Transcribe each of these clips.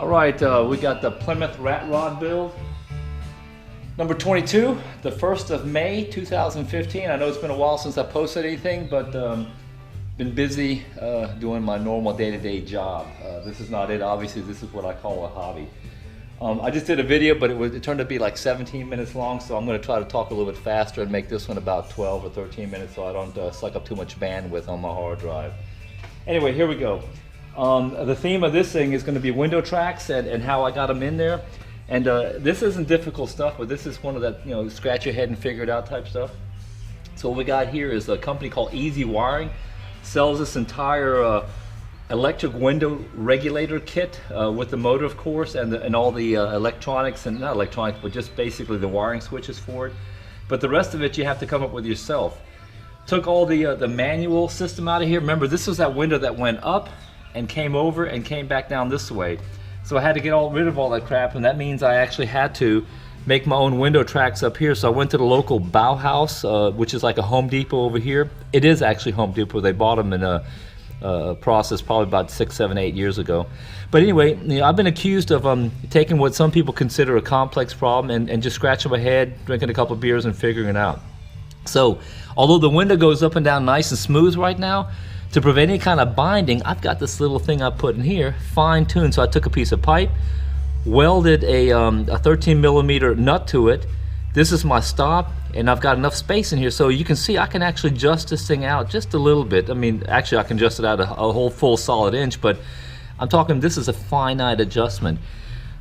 All right, we got the Plymouth Rat Rod build. Number 22, the 1st of May 2015. I know it's been a while since I posted anything, but been busy doing my normal day-to-day job. This is not it, obviously. This is what I call a hobby. I just did a video, but it turned out to be like 17 minutes long, so I'm going to try to talk a little bit faster and make this one about 12 or 13 minutes so I don't suck up too much bandwidth on my hard drive. Anyway, here we go. The theme of this thing is going to be window tracks and how I got them in there. And this isn't difficult stuff, but this is one of that, you know, scratch your head and figure it out type stuff. So what we got here is a company called Easy Wiring. Sells this entire electric window regulator kit with the motor, of course, and all the electronics, and not electronics, but just basically the wiring switches for it. But the rest of it you have to come up with yourself. Took all the manual system out of here. Remember, this was that window that went up and came over and came back down this way. So I had to get rid of all that crap, and that means I actually had to make my own window tracks up here. So I went to the local Bauhaus, which is like a Home Depot over here. It is actually Home Depot. They bought them in a process probably about 6, 7, 8 years ago. But anyway, you know, I've been accused of taking what some people consider a complex problem and just scratching my head, drinking a couple of beers and figuring it out. So although the window goes up and down nice and smooth right now, to prevent any kind of binding, I've got this little thing I put in here, fine-tuned. So I took a piece of pipe, welded a 13 millimeter nut to it. This is my stop, and I've got enough space in here so you can see I can actually adjust this thing out just a little bit. I mean, actually I can adjust it out a whole full solid inch, but I'm talking this is a finite adjustment.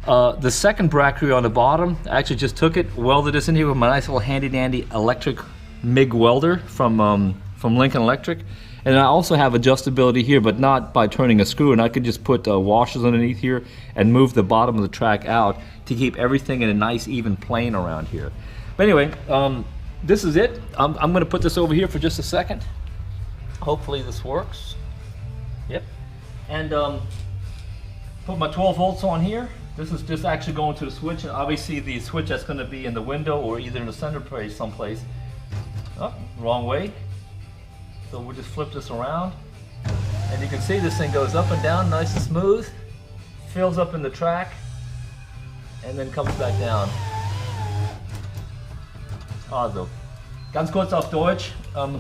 The second bracket on the bottom, I actually just took it, welded this in here with my nice little handy-dandy electric MIG welder from Lincoln Electric. And I also have adjustability here, but not by turning a screw, and I could just put washers underneath here and move the bottom of the track out to keep everything in a nice even plane around here. But anyway, this is it. I'm going to put this over here for just a second. Hopefully this works. Yep. And put my 12 volts on here. This is just actually going to the switch, and obviously the switch that's going to be in the window or either in the center place someplace. Oh, wrong way. So we'll just flip this around, and you can see this thing goes up and down nice and smooth, fills up in the track, and then comes back down. Also, ganz kurz auf Deutsch,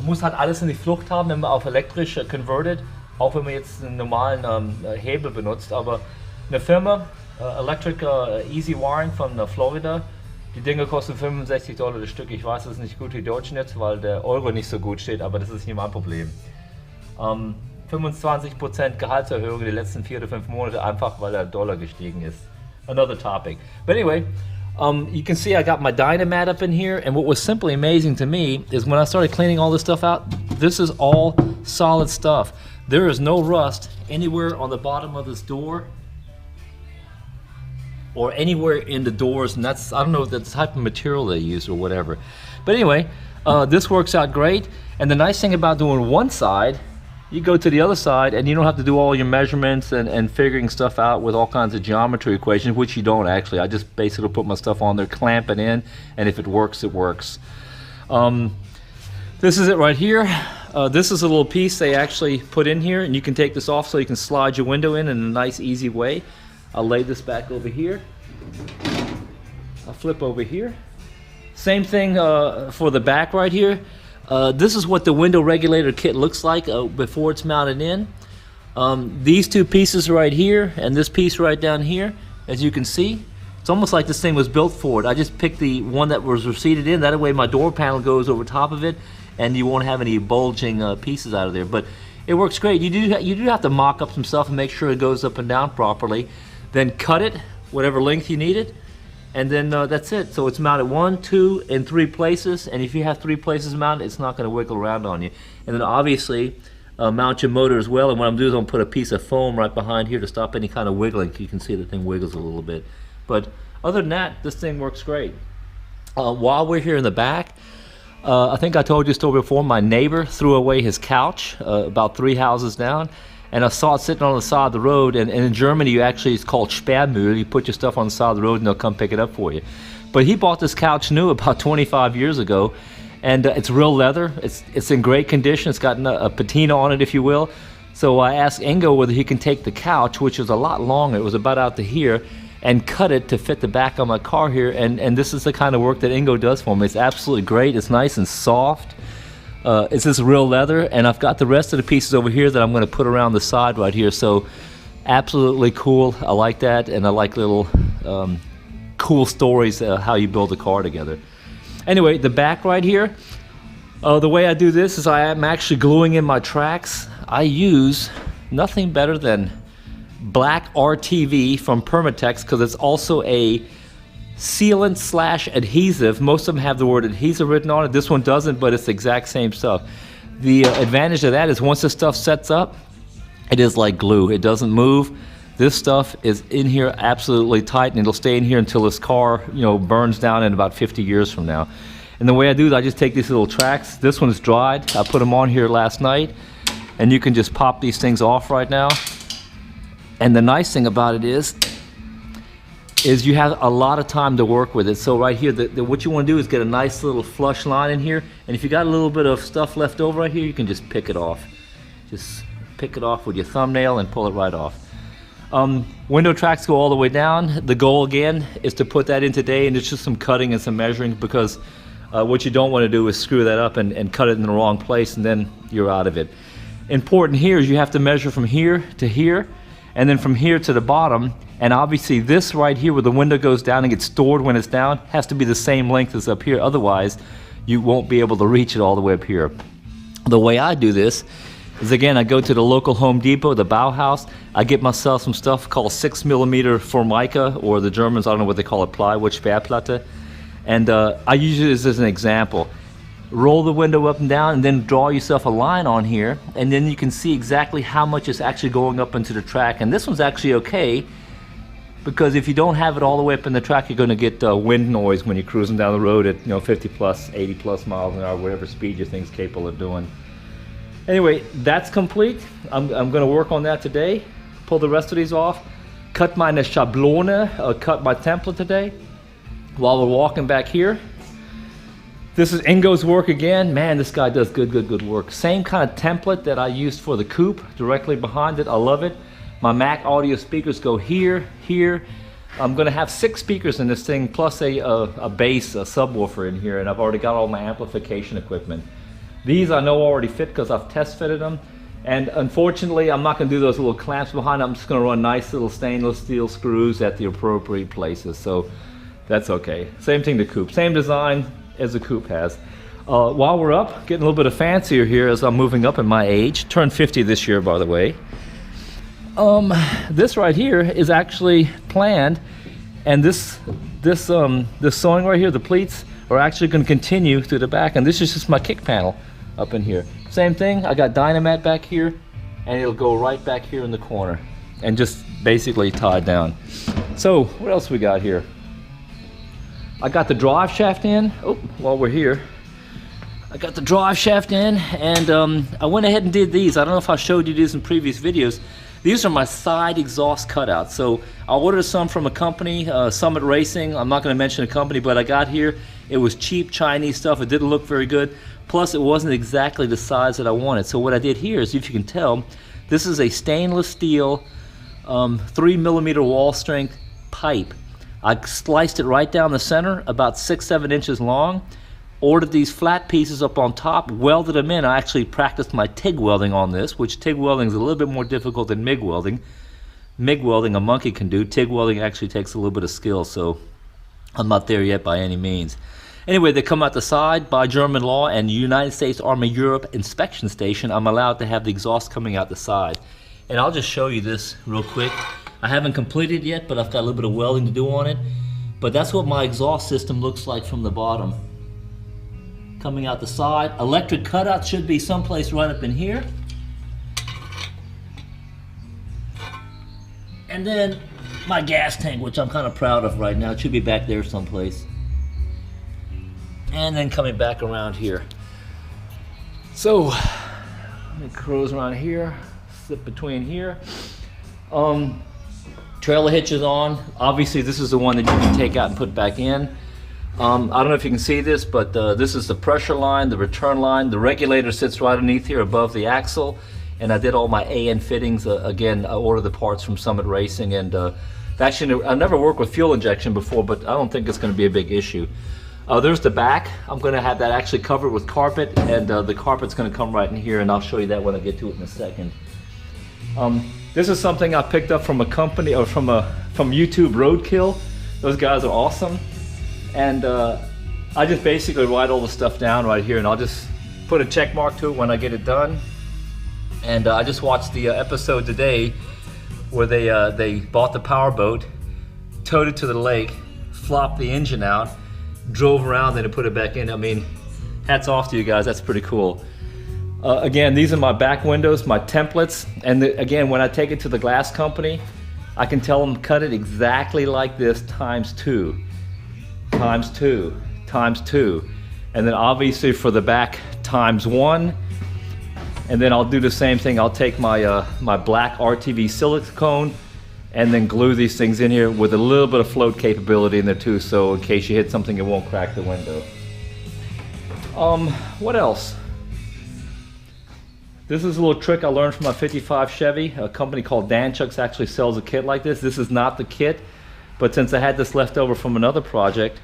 muss halt alles in die Flucht haben, wenn man auf elektrisch converted, auch wenn man jetzt einen normalen Hebel benutzt, aber eine Firma, Electric Easy Wiring von Florida, die Dinge kosten $65 das Stück. Ich weiß, das ist nicht gut wie Deutschnetz, weil der Euro nicht so gut steht, aber das ist nicht mein Problem. 25% Gehaltserhöhung die letzten 4 oder 5 Monate, einfach weil der Dollar gestiegen ist. Another topic. But anyway, you can see I got my Dynamat up in here, and what was simply amazing to me is when I started cleaning all this stuff out, this is all solid stuff. There is no rust anywhere on the bottom of this door or anywhere in the doors, and that's, I don't know the type of material they use or whatever. But anyway, this works out great, and the nice thing about doing one side, you go to the other side and you don't have to do all your measurements and figuring stuff out with all kinds of geometry equations, which you don't actually. I just basically put my stuff on there, clamp it in, and if it works, it works. This is it right here. This is a little piece they actually put in here, and you can take this off so you can slide your window in a nice, easy way. I'll lay this back over here. I'll flip over here. Same thing for the back right here. This is what the window regulator kit looks like before it's mounted in. These two pieces right here and this piece right down here, as you can see, it's almost like this thing was built for it. I just picked the one that was receded in. That way my door panel goes over top of it and you won't have any bulging pieces out of there. But it works great. You do have to mock up some stuff and make sure it goes up and down properly. Then cut it, whatever length you need it, and then that's it. So it's mounted 1, 2, and 3 places, and if you have 3 places mounted, it's not going to wiggle around on you. And then obviously mount your motor as well, and what I'm doing is I'm going to put a piece of foam right behind here to stop any kind of wiggling. You can see the thing wiggles a little bit. But other than that, this thing works great. While we're here in the back, I think I told you a story before, my neighbor threw away his couch about 3 houses down. And I saw it sitting on the side of the road, and in Germany it's called Sperrmüll. You put your stuff on the side of the road and they'll come pick it up for you. But he bought this couch new about 25 years ago, and it's real leather. It's in great condition. It's got a patina on it, if you will. So I asked Ingo whether he can take the couch, which was a lot longer, it was about out to here, and cut it to fit the back of my car here, and this is the kind of work that Ingo does for me. It's absolutely great. It's nice and soft. It's this real leather, and I've got the rest of the pieces over here that I'm going to put around the side right here. So absolutely cool. I like that, and I like little cool stories how you build a car together. Anyway, the back right here, the way I do this is I am actually gluing in my tracks. I use nothing better than black RTV from Permatex, because it's also a sealant slash adhesive. Most of them have the word adhesive written on it. This one doesn't, but it's the exact same stuff. The advantage of that is once the stuff sets up, it is like glue. It doesn't move. This stuff is in here absolutely tight, and it'll stay in here until this car, you know, burns down in about 50 years from now. And the way I do that, I just take these little tracks. This one's dried. I put them on here last night, and you can just pop these things off right now. And the nice thing about it is you have a lot of time to work with it. So right here, what you want to do is get a nice little flush line in here, and if you got a little bit of stuff left over right here, you can just pick it off. Just pick it off with your thumbnail and pull it right off. Window tracks go all the way down. The goal again is to put that in today, and it's just some cutting and some measuring, because what you don't want to do is screw that up and cut it in the wrong place, and then you're out of it. Important here is you have to measure from here to here, and then from here to the bottom, and obviously this right here where the window goes down and gets stored when it's down has to be the same length as up here, otherwise you won't be able to reach it all the way up here. The way I do this is, again, I go to the local Home Depot, the Bauhaus, I get myself some stuff called 6mm Formica, or the Germans, I don't know what they call it, Plywood, Sperrplatte, and I use this as an example. Roll the window up and down, and then draw yourself a line on here, and then you can see exactly how much is actually going up into the track. And this one's actually okay, because if you don't have it all the way up in the track, you're going to get wind noise when you're cruising down the road at 50 plus, 80 plus miles an hour, whatever speed your thing's capable of doing. Anyway, that's complete. I'm going to work on that today, pull the rest of these off, cut my Schablone, cut my template today, while we're walking back here. This is Ingo's work again. Man, this guy does good work. Same kind of template that I used for the coupe, directly behind it. I love it. My Mac audio speakers go here, here. I'm gonna have 6 speakers in this thing, plus a bass, a subwoofer in here, and I've already got all my amplification equipment. These I know already fit because I've test fitted them. And unfortunately, I'm not gonna do those little clamps behind. I'm just gonna run nice little stainless steel screws at the appropriate places. So that's okay. Same thing the coupe, same design as the coupe has. While we're up, getting a little bit of fancier here as I'm moving up in my age. Turned 50 this year, by the way. This right here is actually planned, and this sewing right here, the pleats, are actually going to continue through the back, and this is just my kick panel up in here. Same thing, I got Dynamat back here, and it'll go right back here in the corner, and just basically tied down. So, what else we got here? I got the drive shaft in. Oh, while we're here, I got the drive shaft in, and I went ahead and did these. I don't know if I showed you these in previous videos. These are my side exhaust cutouts. So I ordered some from a company, Summit Racing. I'm not going to mention the company, but I got here. It was cheap Chinese stuff. It didn't look very good. Plus, it wasn't exactly the size that I wanted. So what I did here is, if you can tell, this is a stainless steel 3mm wall strength pipe. I sliced it right down the center, about 6-7 inches long. Ordered these flat pieces up on top, welded them in. I actually practiced my TIG welding on this, which TIG welding is a little bit more difficult than MIG welding. MIG welding a monkey can do. TIG welding actually takes a little bit of skill, so I'm not there yet by any means. Anyway, they come out the side. By German law and United States Army Europe inspection station, I'm allowed to have the exhaust coming out the side. And I'll just show you this real quick. I haven't completed yet, but I've got a little bit of welding to do on it. But that's what my exhaust system looks like from the bottom. Coming out the side. Electric cutout should be someplace right up in here. And then my gas tank, which I'm kind of proud of right now. It should be back there someplace. And then coming back around here. So, let me cruise around here, slip between here. Trailer hitch is on. Obviously, this is the one that you can take out and put back in. I don't know if you can see this, but this is the pressure line, the return line. The regulator sits right underneath here above the axle. and I did all my AN fittings. Again, I ordered the parts from Summit Racing, and actually I never worked with fuel injection before, but I don't think it's going to be a big issue. There's the back. I'm going to have that actually covered with carpet, and the carpet's going to come right in here, and I'll show you that when I get to it in a second. This is something I picked up from a company, or from YouTube Roadkill. Those guys are awesome, and I just basically write all the stuff down right here, and I'll just put a check mark to it when I get it done. And I just watched the episode today where they bought the powerboat, towed it to the lake, flopped the engine out, drove around, then put it back in. I mean, hats off to you guys. That's pretty cool. Again, these are my back windows, my templates, and again, when I take it to the glass company, I can tell them cut it exactly like this times 2, times 2, times 2, and then obviously for the back times 1, and then I'll do the same thing. I'll take my my black RTV silicone and then glue these things in here with a little bit of float capability in there too, so in case you hit something, it won't crack the window. What else? This is a little trick I learned from my 55 Chevy. A company called Danchucks actually sells a kit like this. This is not the kit, but since I had this left over from another project,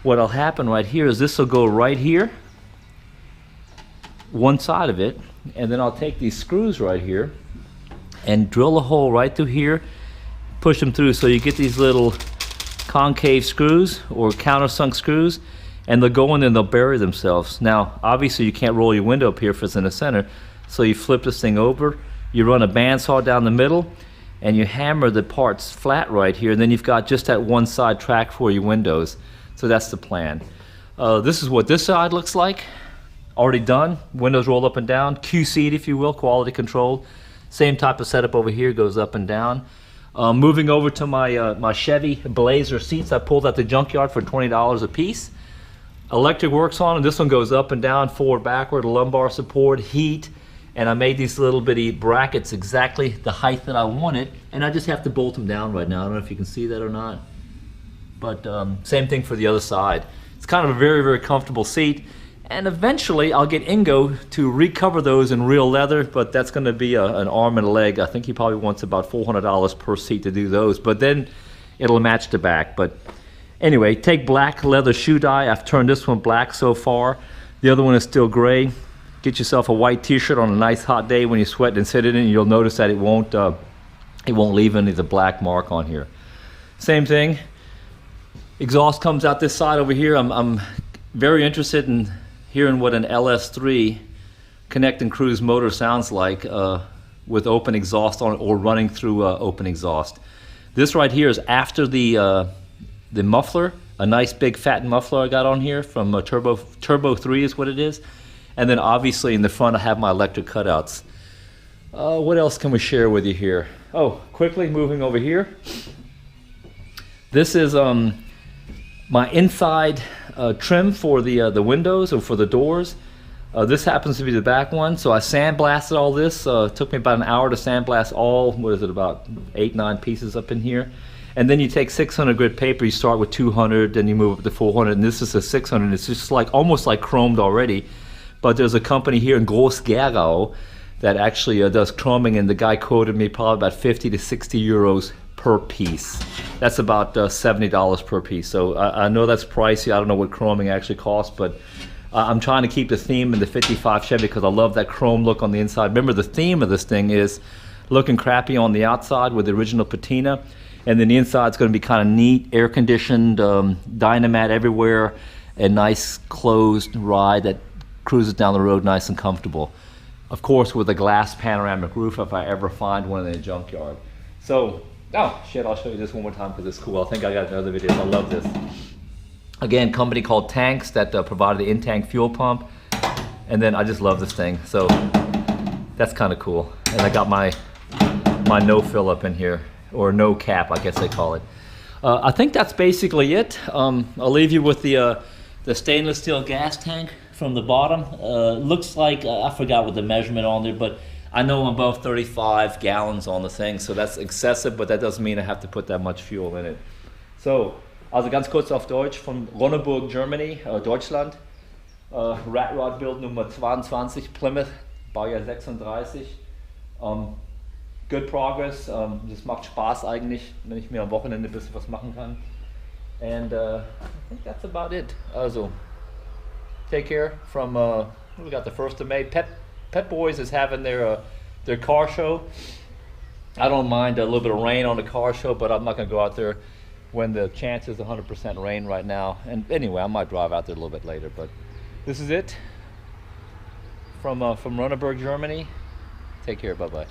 what'll happen right here is this will go right here, one side of it, and then I'll take these screws right here and drill a hole right through here, push them through, so you get these little concave screws or countersunk screws, and they'll go in and they'll bury themselves. Now, obviously you can't roll your window up here if it's in the center, so you flip this thing over, you run a bandsaw down the middle, and you hammer the parts flat right here, and then you've got just that one side track for your windows. So that's the plan. This is what this side looks like. Already done. Windows roll up and down. QC'd, if you will, quality controlled. Same type of setup over here, goes up and down. Moving over to my my Chevy Blazer seats, I pulled out the junkyard for $20 a piece. Electric works on, and this one goes up and down, forward, backward, lumbar support, heat, and I made these little bitty brackets exactly the height that I wanted, and I just have to bolt them down right now. I don't know if you can see that or not, but same thing for the other side. It's kind of a very, very comfortable seat, and eventually I'll get Ingo to recover those in real leather, but that's going to be an arm and a leg. I think he probably wants about $400 per seat to do those, but then it'll match the back. But anyway, take black leather shoe dye. I've turned this one black so far. The other one is still gray. Get yourself a white t-shirt on a nice hot day when you sweat and sit in it, and you'll notice that it won't leave any of the black mark on here. Same thing. Exhaust comes out this side over here. I'm very interested in hearing what an LS3 Connect and Cruise motor sounds like with open exhaust on it, or running through open exhaust. This right here is after the muffler, a nice big fat muffler I got on here from Turbo 3 is what it is. And then obviously in the front I have my electric cutouts. What else can we share with you here? Oh, quickly moving over here. This is my inside trim for the windows or for the doors. This happens to be the back one, so I sandblasted all this. It took me about an hour to sandblast all, what is it, about 8-9 pieces up in here. And then you take 600 grit paper, you start with 200, then you move up to 400, and this is a 600. It's just like almost like chromed already. But there's a company here in Groß-Gerau that actually does chroming, and the guy quoted me probably about 50 to 60 euros per piece. That's about $70 per piece. So I know that's pricey. I don't know what chroming actually costs, but I'm trying to keep the theme in the 55 Chevy because I love that chrome look on the inside. Remember, the theme of this thing is looking crappy on the outside with the original patina, and then the inside's going to be kind of neat, air-conditioned, Dynamat everywhere, a nice closed ride that cruises down the road nice and comfortable. Of course, with a glass panoramic roof if I ever find one in a junkyard. So, oh shit, I'll show you this one more time because it's cool. I think I got another video. I love this. Again, company called Tanks that provided the in-tank fuel pump. And then I just love this thing. So that's kind of cool. And I got my no fill up in here, or no cap, I guess they call it. I think that's basically it. I'll leave you with the stainless steel gas tank from the bottom. Looks like, I forgot what the measurement on there, but I know I'm above 35 gallons on the thing, so that's excessive, but that doesn't mean I have to put that much fuel in it. So, also ganz kurz auf Deutsch, von Ronneburg, Germany, Deutschland. Rat Rod Build Nummer 22, Plymouth, Baujahr 36. Good progress. Das macht Spaß eigentlich, wenn ich mir am Wochenende ein bisschen was machen kann. And I think that's about it. Also, take care from, we got the 1st of May. Pet Boys is having their car show. I don't mind a little bit of rain on the car show, but I'm not going to go out there when the chance is 100% rain right now. And anyway, I might drive out there a little bit later, but this is it from Runneberg, Germany. Take care. Bye-bye.